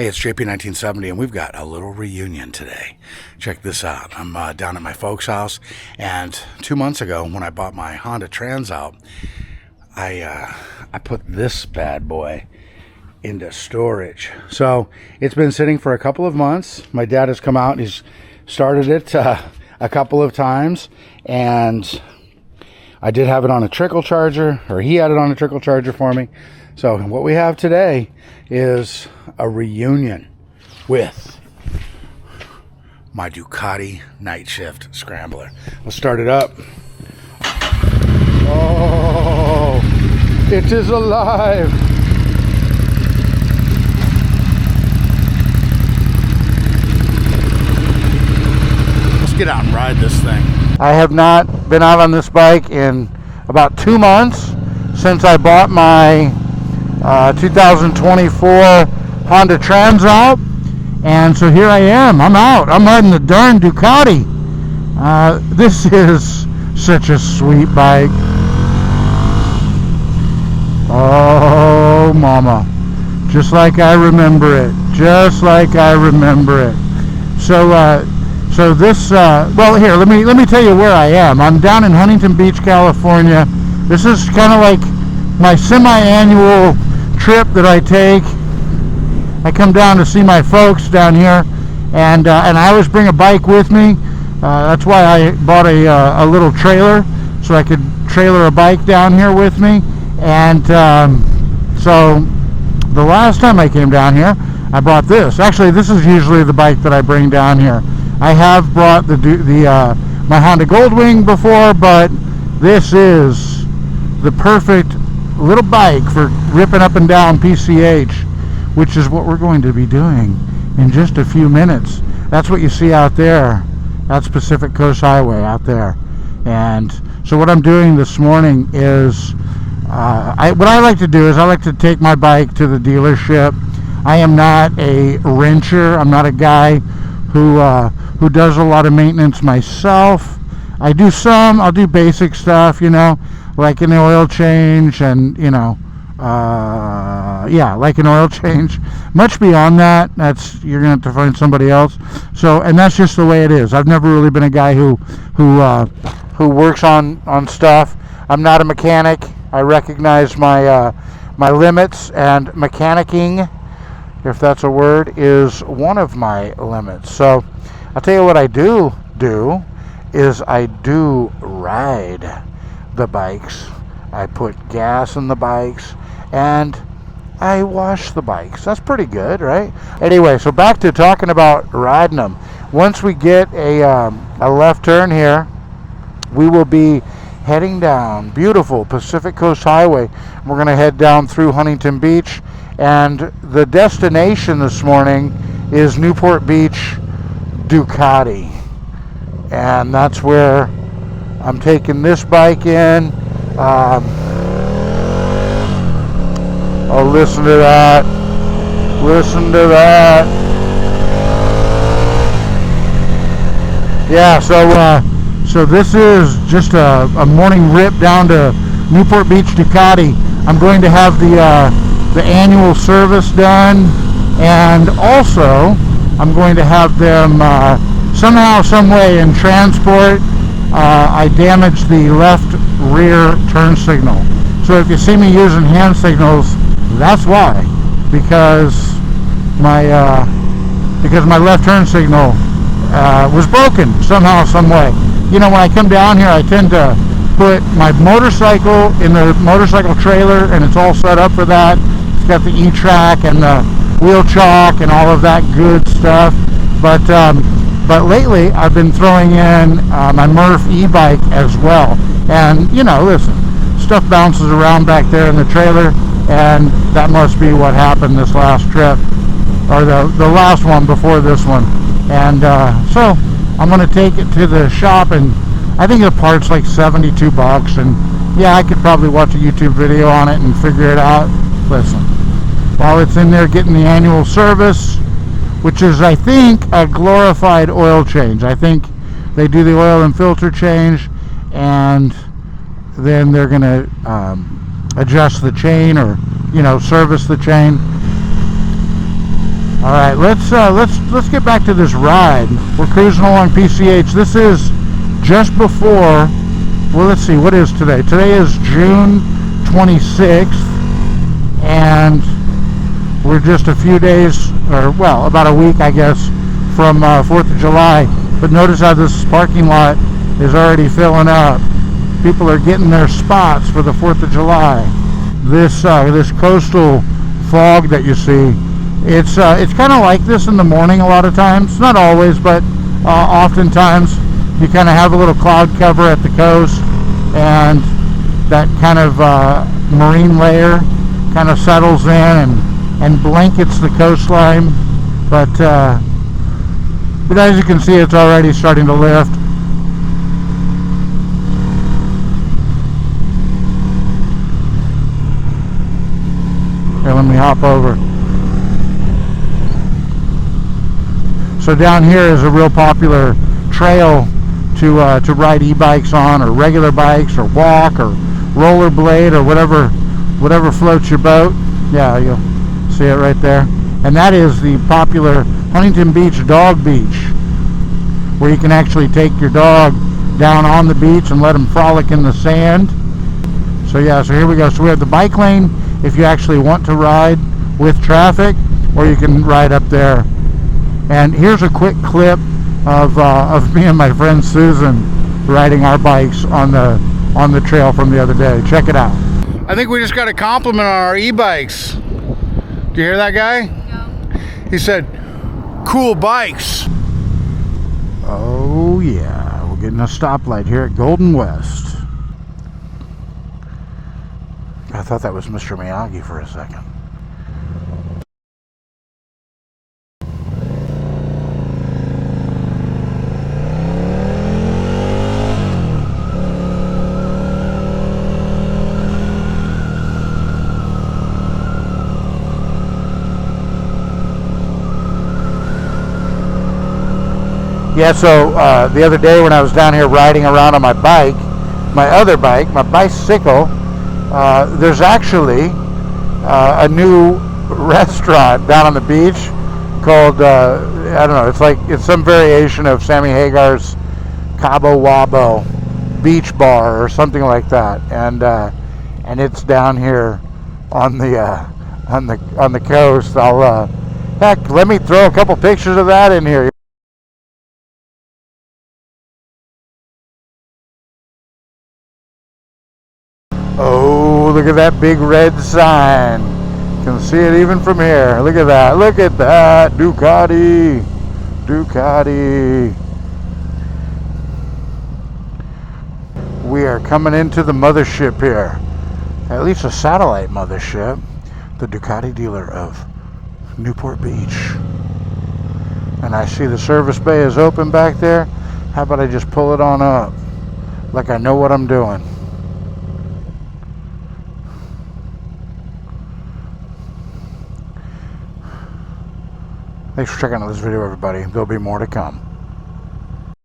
Hey, it's JP1970, and we've got a little reunion today. Check this out. I'm down at my folks' house, and 2 months ago, when I bought my Honda Trans out, I put this bad boy into storage. So it's been sitting for a couple of months. My dad has come out and he's started it a couple of times, and I did have it on a trickle charger, or he had it on a trickle charger for me. So what we have today is a reunion with my Ducati Night Shift Scrambler. Let's start it up. Oh, it is alive. Let's get out and ride this thing. I have not been out on this bike in about 2 months since I bought my 2024 Honda Trans out, and so here I am. I'm out. I'm riding the darn Ducati. This is such a sweet bike. Oh, mama, just like I remember it. Just like I remember it. So this. Well, here, let me tell you where I am. I'm down in Huntington Beach, California. This is kind of like my semi-annual trip that I take. I come down to see my folks down here, and I always bring a bike with me. That's why I bought a little trailer, so I could trailer a bike down here with me. And so the last time I came down here, I brought this. Actually, this is usually the bike that I bring down here. I have brought my Honda Goldwing before, but this is the perfect little bike for ripping up and down PCH, which is what we're going to be doing in just a few minutes. That's what you see out there. That's Pacific Coast Highway out there. And so what I'm doing this morning is what I like to do is I like to take my bike to the dealership. I am not a wrencher. I'm not a guy who does a lot of maintenance myself. I do some. I'll do basic stuff, like an oil change, and like an oil change. Much beyond that, you're gonna have to find somebody else. So, and that's just the way it is. I've never really been a guy who works on stuff. I'm not a mechanic. I recognize my limits, and mechanicking, if that's a word, is one of my limits. So I'll tell you what I do is I do ride the bikes. I put gas in the bikes, and I wash the bikes. That's pretty good, right? Anyway, so back to talking about riding them. Once we get a left turn here, we will be heading down beautiful Pacific Coast Highway. We're going to head down through Huntington Beach, and the destination this morning is Newport Beach, Ducati. And that's where I'm taking this bike in. Oh, listen to that. Listen to that. Yeah, so this is just a morning rip down to Newport Beach, Ducati. I'm going to have the annual service done, and also I'm going to have them somehow, some way in transport. I damaged the left rear turn signal. So if you see me using hand signals, that's why. Because my left turn signal was broken somehow, some way. When I come down here, I tend to put my motorcycle in the motorcycle trailer, and it's all set up for that. It's got the E-track and the wheel chock and all of that good stuff. But lately, I've been throwing in my Murph e-bike as well. And, listen, stuff bounces around back there in the trailer, and that must be what happened this last trip, or the last one before this one. And so I'm going to take it to the shop, and I think the part's like $72. And yeah, I could probably watch a YouTube video on it and figure it out. Listen, while it's in there getting the annual service, which is, I think, a glorified oil change. I think they do the oil and filter change, and then they're going to adjust the chain, or service the chain. All right, let's get back to this ride. We're cruising along PCH. This is just before. Well, let's see. What is today? Today is June 26th, and we're just a few days, or well, about a week, I guess, from 4th of July. But notice how this parking lot is already filling up. People are getting their spots for the 4th of July. This coastal fog that you see, it's kind of like this in the morning a lot of times. Not always, but oftentimes you kind of have a little cloud cover at the coast, and that kind of marine layer kind of settles in and blankets the coastline. But as you can see, it's already starting to lift. Here, let me hop over. So down here is a real popular trail to ride e-bikes on, or regular bikes, or walk, or rollerblade, or whatever floats your boat. Yeah, you'll see it right there. And that is the popular Huntington Beach Dog Beach, where you can actually take your dog down on the beach and let him frolic in the sand. So yeah, so here we go. So we have the bike lane if you actually want to ride with traffic, or you can ride up there. And here's a quick clip of me and my friend Susan riding our bikes on the trail from the other day. Check it out. I think we just got a compliment on our e-bikes. Do you hear that guy? No. He said, "Cool bikes." Oh yeah, we're getting a stoplight here at Golden West. I thought that was Mr. Miyagi for a second. Yeah, so the other day when I was down here riding around on my bike, my other bike, my bicycle, there's actually a new restaurant down on the beach called, I don't know, it's some variation of Sammy Hagar's Cabo Wabo Beach Bar or something like that, and it's down here on the coast. Heck, let me throw a couple pictures of that in here. Oh, look at that big red sign. You can see it even from here. Look at that. Look at that. Ducati. Ducati. We are coming into the mothership here. At least a satellite mothership. The Ducati dealer of Newport Beach. And I see the service bay is open back there. How about I just pull it on up? Like I know what I'm doing. Thanks for checking out this video, everybody. There'll be more to come.